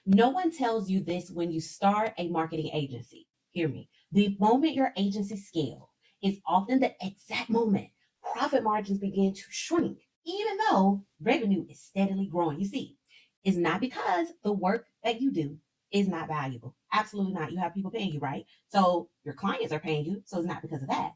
No one tells you this when you start a marketing agency. Hear me. The moment your agency scale is often the exact moment profit margins begin to shrink, even though revenue is steadily growing. You see, it's not because the work that you do is not valuable. Absolutely not. You have people paying you, right? So your clients are paying you. So it's not because of that.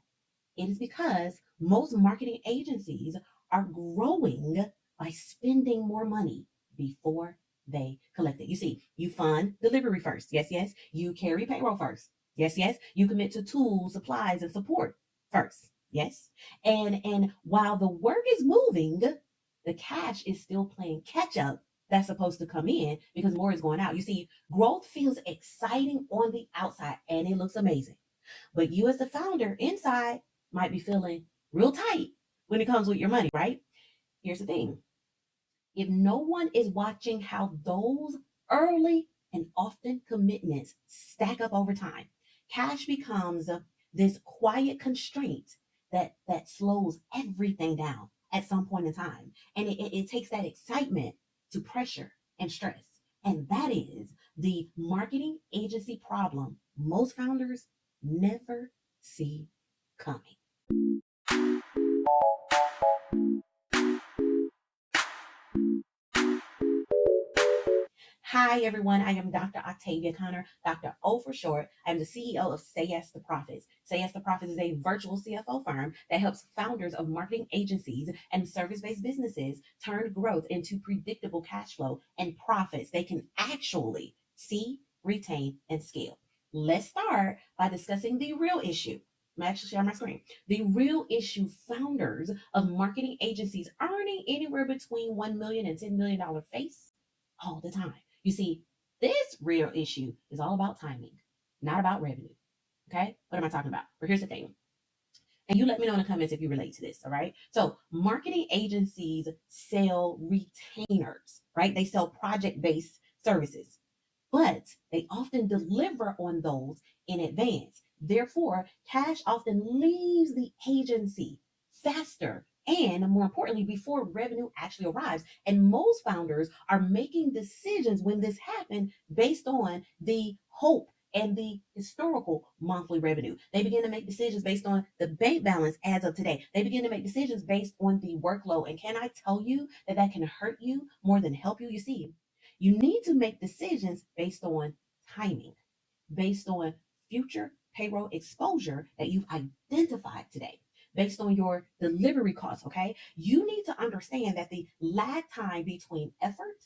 It is because most marketing agencies are growing by spending more money before they collect it. You see, you fund delivery first. Yes, yes. You carry payroll first. Yes, yes. You commit to tools, supplies, and support first. Yes. And while the work is moving, the cash is still playing catch up that's supposed to come in because more is going out. You see, growth feels exciting on the outside and it looks amazing. But you, as the founder inside, might be feeling real tight when it comes with your money, right? Here's the thing, if no one is watching how those early and often commitments stack up over time, cash becomes this quiet constraint that slows everything down at some point in time. And it takes that excitement to pressure and stress. And that is the marketing agency problem most founders never see coming. Hi, everyone. I am Dr. Octavia Conner, Dr. O for short. I'm the CEO of Say Yes to Profits. Say Yes to Profits is a virtual CFO firm that helps founders of marketing agencies and service-based businesses turn growth into predictable cash flow and profits they can actually see, retain, and scale. Let's start by discussing the real issue. I'm actually share my screen. The real issue founders of marketing agencies earning anywhere between $1 million and $10 million face all the time. You see, this real issue is all about timing, not about revenue. Okay? What am I talking about? But here's the thing. And you let me know in the comments if you relate to this, all right? So, marketing agencies sell retainers, right? They sell project based services, but they often deliver on those in advance. Therefore, cash often leaves the agency faster and more importantly, before revenue actually arrives. And most founders are making decisions when this happened based on the hope and the historical monthly revenue. They begin to make decisions based on the bank balance as of today. They begin to make decisions based on the workload. And can I tell you that that can hurt you more than help you? You see, you need to make decisions based on timing, based on future payroll exposure that you've identified today, based on your delivery costs. Okay. You need to understand that the lag time between effort,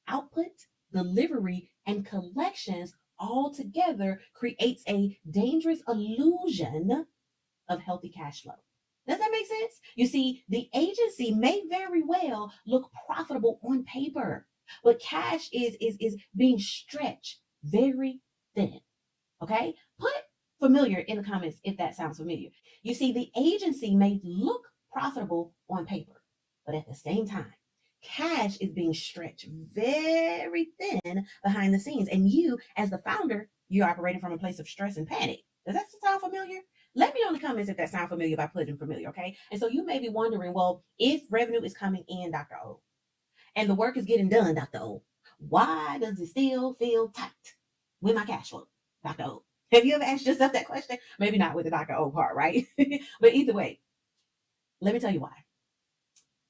output, delivery, and collections all together creates a dangerous illusion of healthy cash flow. Does that make sense? You see, the agency may very well look profitable on paper, but cash is being stretched very thin. Okay? Put familiar in the comments if that sounds familiar. You see, the agency may look profitable on paper, but at the same time, cash is being stretched very thin behind the scenes. And you, as the founder, you're operating from a place of stress and panic. Does that sound familiar? Let me know in the comments if that sounds familiar by putting familiar, okay? And so you may be wondering, well, if revenue is coming in, Dr. O, and the work is getting done, Dr. O, why does it still feel tight with my cash flow, Dr. O? Have you ever asked yourself that question? Maybe not with the Dr. O part, right? But either way, let me tell you why.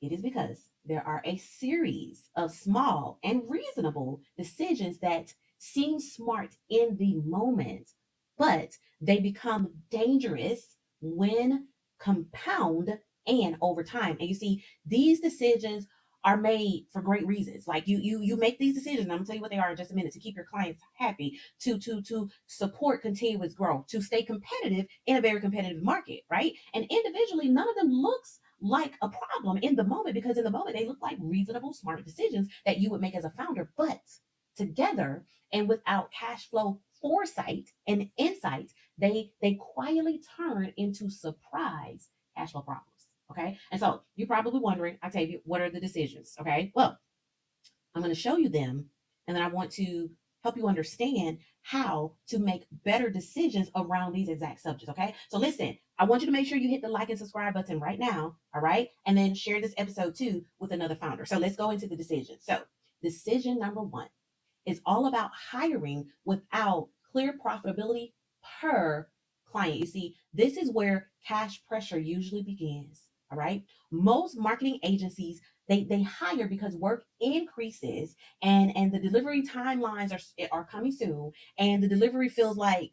It is because there are a series of small and reasonable decisions that seem smart in the moment, but they become dangerous when compound and over time. And you see, these decisions are made for great reasons. Like you make these decisions, and I'm gonna tell you what they are in just a minute, to keep your clients happy, to support continuous growth, to stay competitive in a very competitive market, right? And individually, none of them looks like a problem in the moment, because in the moment they look like reasonable, smart decisions that you would make as a founder. But together and without cash flow foresight and insight, they quietly turn into surprise cash flow problems. Okay. And so you're probably wondering, Octavia, what are the decisions? Okay. Well, I'm going to show you them, and then I want to help you understand how to make better decisions around these exact subjects. Okay. So listen, I want you to make sure you hit the like and subscribe button right now. All right. And then share this episode too with another founder. So let's go into the decision. So decision number one, is all about hiring without clear profitability per client. You see, this is where cash pressure usually begins. All right. Most marketing agencies they hire because work increases and the delivery timelines are coming soon, and the delivery feels like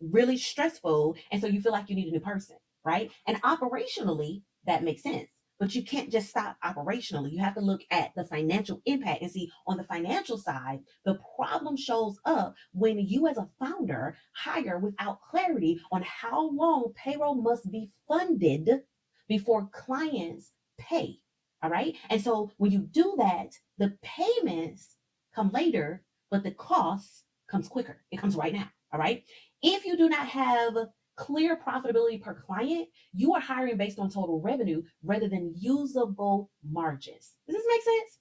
really stressful, and so you feel like you need a new person, right? And operationally, that makes sense. But you can't just stop operationally. You have to look at the financial impact and see on the financial side, the problem shows up when you as a founder hire without clarity on how long payroll must be funded before clients pay. All right. And so when you do that, the payments come later, but the cost comes quicker. It comes right now. All right. If you do not have clear profitability per client, you are hiring based on total revenue rather than usable margins. Does this make sense?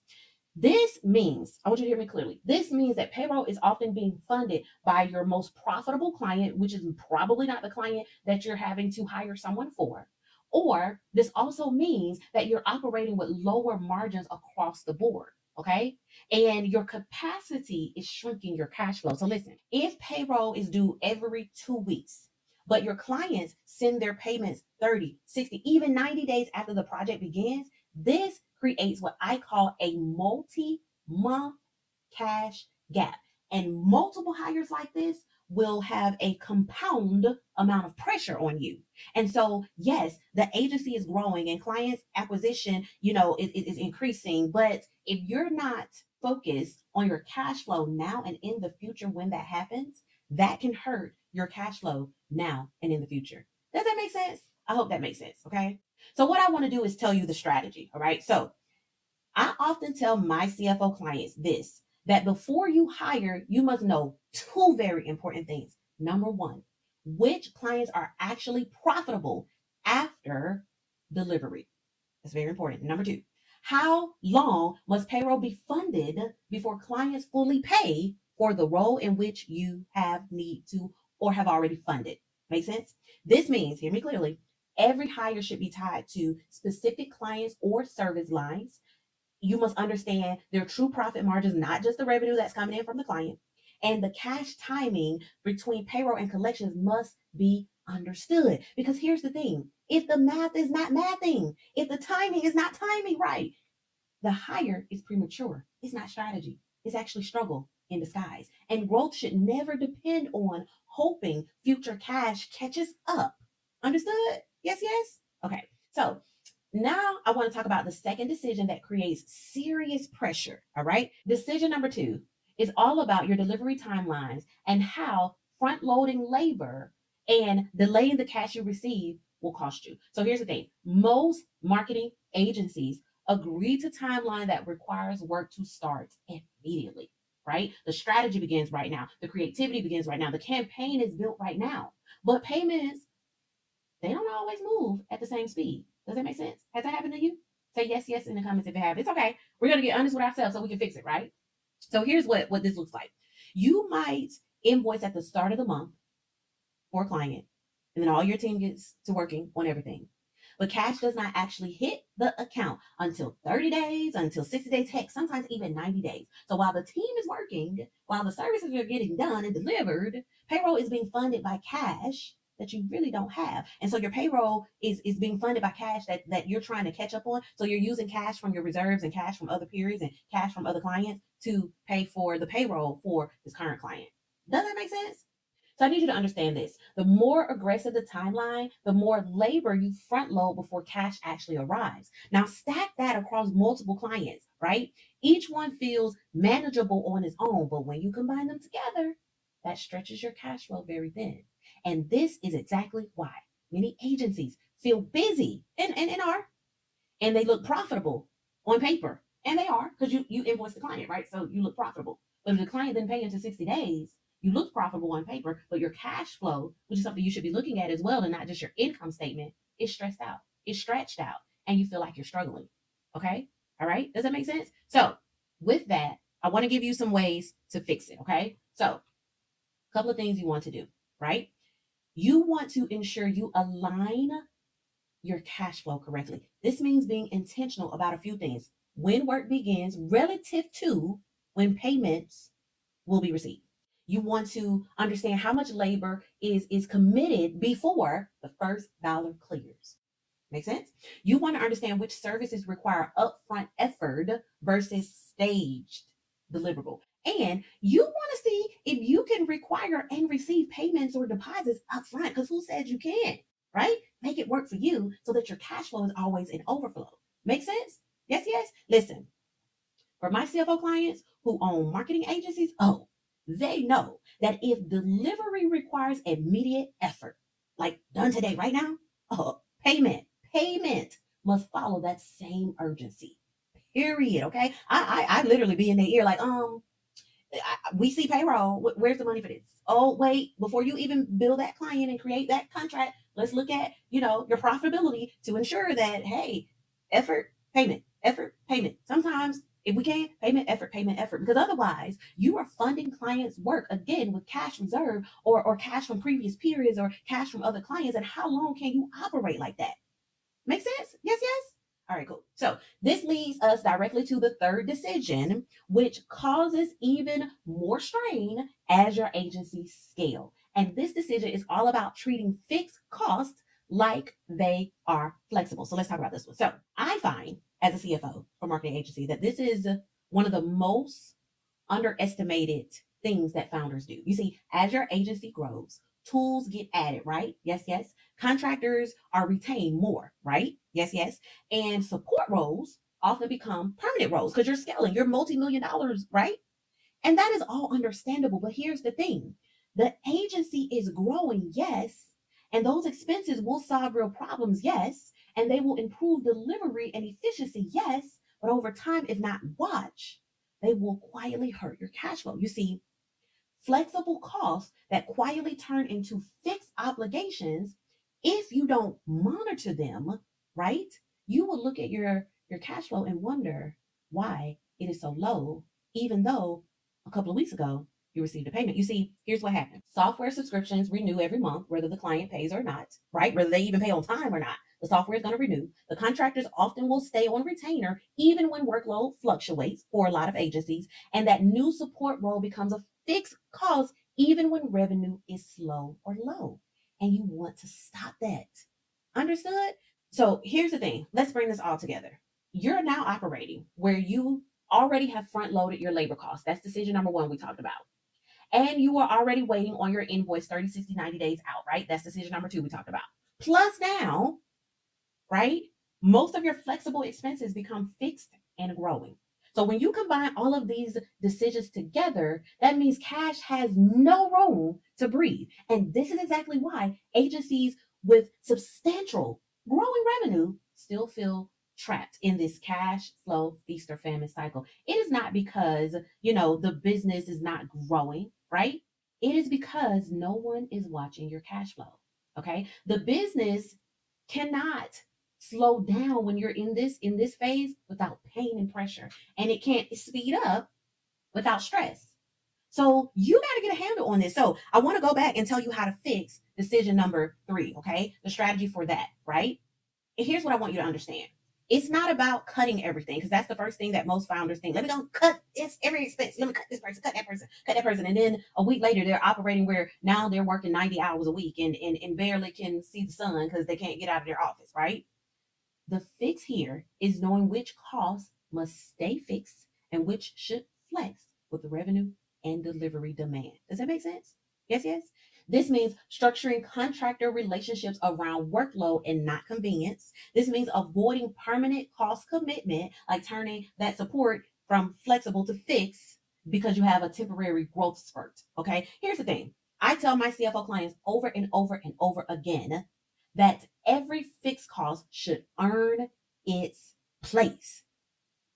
This means, I want you to hear me clearly. This means that payroll is often being funded by your most profitable client, which is probably not the client that you're having to hire someone for. Or this also means that you're operating with lower margins across the board. Okay. And your capacity is shrinking your cash flow. So listen, if payroll is due every 2 weeks, but your clients send their payments 30, 60, even 90 days after the project begins, this creates what I call a multi-month cash gap. And multiple hires like this will have a compound amount of pressure on you. And so, yes, the agency is growing and clients acquisition, is increasing. But if you're not focused on your cash flow now and in the future when that happens, that can hurt your cash flow now and in the future. Does that make sense? I hope that makes sense. Okay. So what I want to do is tell you the strategy. All right. So I often tell my CFO clients this, that before you hire, you must know two very important things. Number one, which clients are actually profitable after delivery. That's very important. Number two, how long must payroll be funded before clients fully pay for the role in which you have need to or have already funded? Make sense? This means, hear me clearly, every hire should be tied to specific clients or service lines. You must understand their true profit margins, not just the revenue that's coming in from the client. And the cash timing between payroll and collections must be understood. Because here's the thing, if the math is not mathing, if the timing is not timing right, the hire is premature. It's not strategy. It's actually struggle in disguise. And growth should never depend on hoping future cash catches up. Understood? Yes, yes? Okay. So now I want to talk about the second decision that creates serious pressure. All right. Decision number 2 is all about your delivery timelines and how front loading labor and delaying the cash you receive will cost you. So here's the thing. Most marketing agencies agree to timeline that requires work to start immediately, right? The strategy begins right now. The creativity begins right now. The campaign is built right now. But payments, they don't always move at the same speed. Does that make sense? Has that happened to you? Say yes, yes in the comments if it have. It's okay. We're going to get honest with ourselves so we can fix it, right? So here's what this looks like. You might invoice at the start of the month for a client, and then all your team gets to working on everything. But cash does not actually hit the account until 30 days, until 60 days, heck, sometimes even 90 days. So while the team is working, while the services are getting done and delivered, payroll is being funded by cash that you really don't have. And so your payroll is being funded by cash that you're trying to catch up on. So you're using cash from your reserves and cash from other periods and cash from other clients to pay for the payroll for this current client. Does that make sense? So I need you to understand this. The more aggressive the timeline, the more labor you front load before cash actually arrives. Now stack that across multiple clients, right? Each one feels manageable on its own, but when you combine them together, that stretches your cash flow very thin. And this is exactly why many agencies feel busy and are, and they look profitable on paper. And they are, because you invoice the client, right? So you look profitable. But if the client didn't pay into 60 days, you look profitable on paper, but your cash flow, which is something you should be looking at as well, and not just your income statement, is stressed out, is stretched out, and you feel like you're struggling. Okay? All right? Does that make sense? So with that, I want to give you some ways to fix it. Okay? So a couple of things you want to do, right? You want to ensure you align your cash flow correctly. This means being intentional about a few things. When work begins relative to when payments will be received. You want to understand how much labor is committed before the first dollar clears. Make sense? You want to understand which services require upfront effort versus staged deliverable. And you want to see if you can require and receive payments or deposits upfront, because who said you can't, right? Make it work for you so that your cash flow is always in overflow. Make sense? Yes, yes. Listen, for my CFO clients who own marketing agencies, they know that if delivery requires immediate effort, like done today, right now, payment must follow that same urgency. Period. Okay. I literally be in their ear like, we see payroll. Where's the money for this? Oh, wait, before you even build that client and create that contract, let's look at, your profitability to ensure that, hey, effort, payment. Sometimes if we can, payment, effort, because otherwise you are funding clients' work again with cash reserve or cash from previous periods or cash from other clients. And how long can you operate like that? Make sense? Yes, yes. All right, cool. So this leads us directly to the third decision, which causes even more strain as your agency scale. And this decision is all about treating fixed costs like they are flexible. So let's talk about this one. So I find as a CFO for marketing agency that this is one of the most underestimated things that founders do. You see, as your agency grows, tools get added, right? Yes, yes. Contractors are retained more, right? Yes, yes. And support roles often become permanent roles because you're scaling, you're multi-million dollars, right? And that is all understandable. But here's the thing. The agency is growing, yes. And those expenses will solve real problems, yes. And they will improve delivery and efficiency, yes. But over time, if not watched, they will quietly hurt your cash flow. You see, flexible costs that quietly turn into fixed obligations, if you don't monitor them, right, you will look at your cash flow and wonder why it is so low, even though a couple of weeks ago you received a payment. You see, here's what happens. Software subscriptions renew every month, whether the client pays or not, right? Whether they even pay on time or not. The software is going to renew. The contractors often will stay on retainer, even when workload fluctuates for a lot of agencies. And that new support role becomes a fixed cost, even when revenue is slow or low. And you want to stop that. Understood? So here's the thing. Let's bring this all together. You're now operating where you already have front loaded your labor costs. That's decision number one we talked about. And you are already waiting on your invoice 30, 60, 90 days out, right? That's decision number two we talked about. Plus now, right, most of your flexible expenses become fixed and growing. So when you combine all of these decisions together, that means cash has no room to breathe. And this is exactly why agencies with substantial growing revenue still feel trapped in this cash flow feast or famine cycle. It is not because, the business is not growing, right? It is because no one is watching your cash flow. Okay. The business cannot slow down when you're in this phase without pain and pressure, and it can't speed up without stress. So you got to get a handle on this. So I want to go back and tell you how to fix decision number 3. Okay, the strategy for that, right? And here's what I want you to understand. It's not about cutting everything, because that's the first thing that most founders think. Let me go cut every expense. Let me cut this person, cut that person. And then a week later, they're operating where now they're working 90 hours a week and barely can see the sun because they can't get out of their office, right? The fix here is knowing which costs must stay fixed and which should flex with the revenue and delivery demand. Does that make sense? Yes, yes. This means structuring contractor relationships around workload and not convenience. This means avoiding permanent cost commitment, like turning that support from flexible to fixed because you have a temporary growth spurt. Okay. Here's the thing. I tell my CFO clients over and over and over again that every fixed cost should earn its place.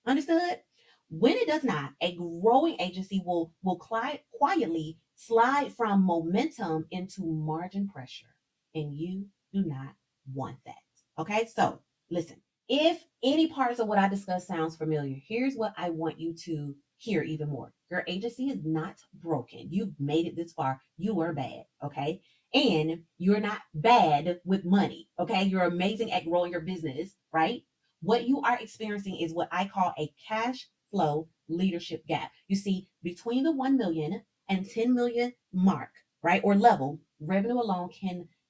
Understood? When it does not, a growing agency will quietly slide from momentum into margin pressure, and you do not want that. Okay, so listen, if any parts of what I discussed sounds familiar, here's what I want you to hear even more. Your agency is not broken. You've made it this far. You are bad, okay? And you're not bad with money, okay? You're amazing at growing your business, right? What you are experiencing is what I call a cash flow leadership gap. You see, between the 1 million and 10 million mark, right, or level, revenue alone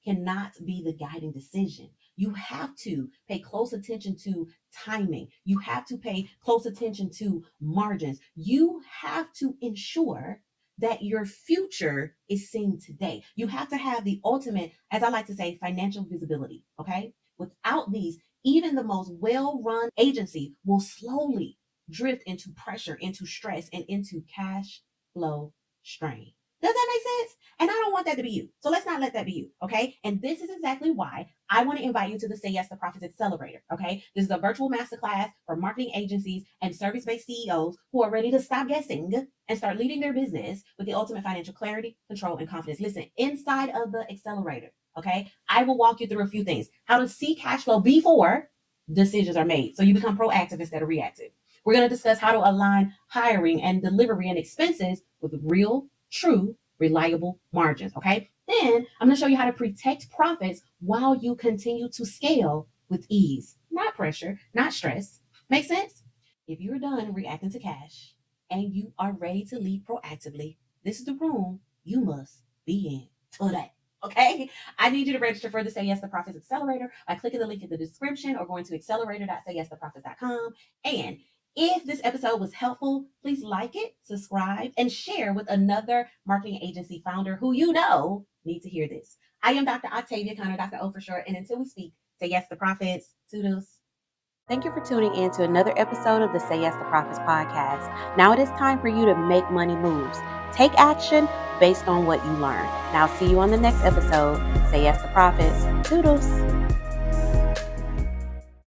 cannot be the guiding decision. You have to pay close attention to timing. You have to pay close attention to margins. You have to ensure that your future is seen today. You have to have the ultimate, as I like to say, financial visibility. Okay. Without these, even the most well-run agency will slowly drift into pressure, into stress, and into cash flow strain. Does that make sense? And I don't want that to be you. So let's not let that be you. Okay. And this is exactly why I want to invite you to the Say Yes to Profits Accelerator. Okay. This is a virtual masterclass for marketing agencies and service-based CEOs who are ready to stop guessing and start leading their business with the ultimate financial clarity, control, and confidence. Listen, inside of the accelerator, okay, I will walk you through a few things. How to see cash flow before decisions are made so you become proactive instead of reactive. We're going to discuss how to align hiring and delivery and expenses with real, true, reliable margins. Okay. Then I'm going to show you how to protect profits while you continue to scale with ease, not pressure, not stress. Make sense? If you're done reacting to cash and you are ready to lead proactively, this is the room you must be in today. Okay. I need you to register for the Say Yes to Profits Accelerator by clicking the link in the description or going to accelerator.sayyesToprofits.com. And if this episode was helpful, please like it, subscribe, and share with another marketing agency founder who you know needs to hear this. I am Dr. Octavia Conner, Dr. O for short, and until we speak, say yes to profits. Toodles. Thank you for tuning in to another episode of the Say Yes to Profits podcast. Now it is time for you to make money moves. Take action based on what you learn. Now, see you on the next episode. Say Yes to Profits. Toodles.